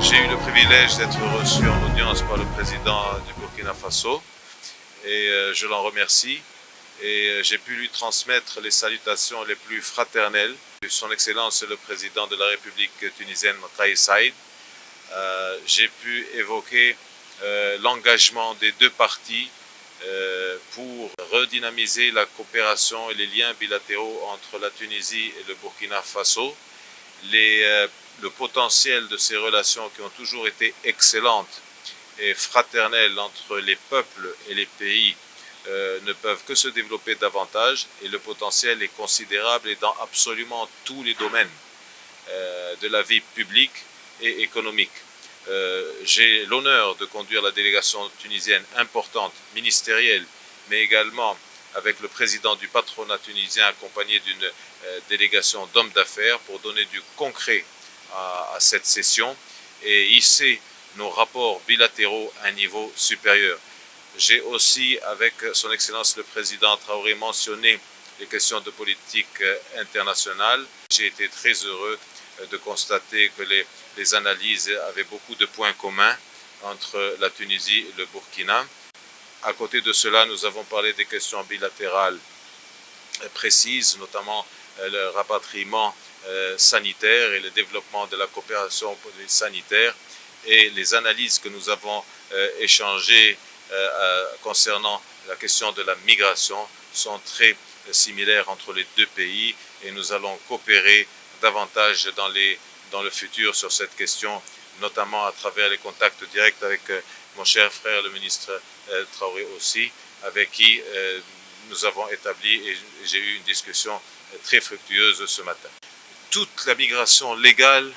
J'ai eu le privilège d'être reçu en audience par le président du Burkina Faso et je l'en remercie. Et j'ai pu lui transmettre les salutations les plus fraternelles. Son Excellence le président de la République tunisienne, Kais Saïed. J'ai pu évoquer l'engagement des deux parties pour redynamiser la coopération et les liens bilatéraux entre la Tunisie et le Burkina Faso. Le potentiel de ces relations qui ont toujours été excellentes et fraternelles entre les peuples et les pays ne peuvent que se développer davantage, et le potentiel est considérable et dans absolument tous les domaines de la vie publique et économique. J'ai l'honneur de conduire la délégation tunisienne importante, ministérielle, mais également avec le président du patronat tunisien accompagné d'une délégation d'hommes d'affaires pour donner du concret à cette session et hisser nos rapports bilatéraux à un niveau supérieur. J'ai aussi, avec son Excellence le Président Traoré, mentionné les questions de politique internationale. J'ai été très heureux de constater que les analyses avaient beaucoup de points communs entre la Tunisie et le Burkina. À côté de cela, nous avons parlé des questions bilatérales précises, notamment le rapatriement sanitaire et le développement de la coopération sanitaire, et les analyses que nous avons échangées concernant la question de la migration sont très similaires entre les deux pays, et nous allons coopérer davantage dans le futur sur cette question, notamment à travers les contacts directs avec mon cher frère le ministre Traoré aussi, avec qui nous avons établi, et j'ai eu une discussion très fructueuse ce matin. Toute la migration légale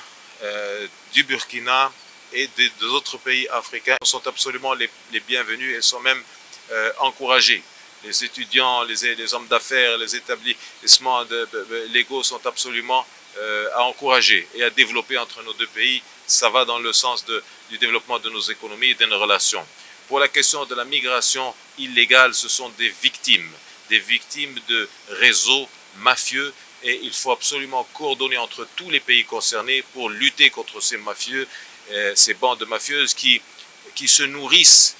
du Burkina et des autres pays africains sont absolument les bienvenus et sont même encouragés. Les étudiants, les hommes d'affaires, les établissements légaux sont absolument à encourager et à développer entre nos deux pays. Ça va dans le sens du développement de nos économies et de nos relations. Pour la question de la migration illégale, ce sont des victimes de réseaux mafieux, et il faut absolument coordonner entre tous les pays concernés pour lutter contre ces mafieux, ces bandes mafieuses qui se nourrissent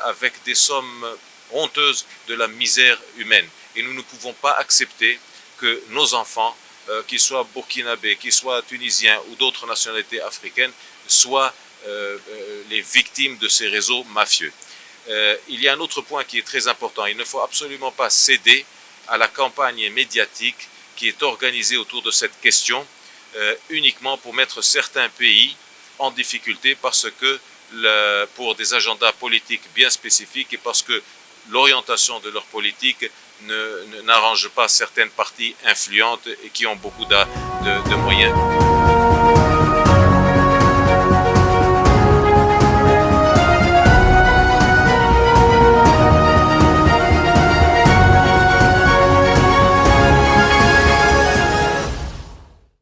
avec des sommes honteuses de la misère humaine. Et nous ne pouvons pas accepter que nos enfants, qu'ils soient burkinabés, qu'ils soient tunisiens ou d'autres nationalités africaines, soient les victimes de ces réseaux mafieux. Il y a un autre point qui est très important. Il ne faut absolument pas céder à la campagne médiatique qui est organisée autour de cette question uniquement pour mettre certains pays en difficulté parce que pour des agendas politiques bien spécifiques et parce que l'orientation de leur politique n'arrange pas certaines parties influentes et qui ont beaucoup de moyens.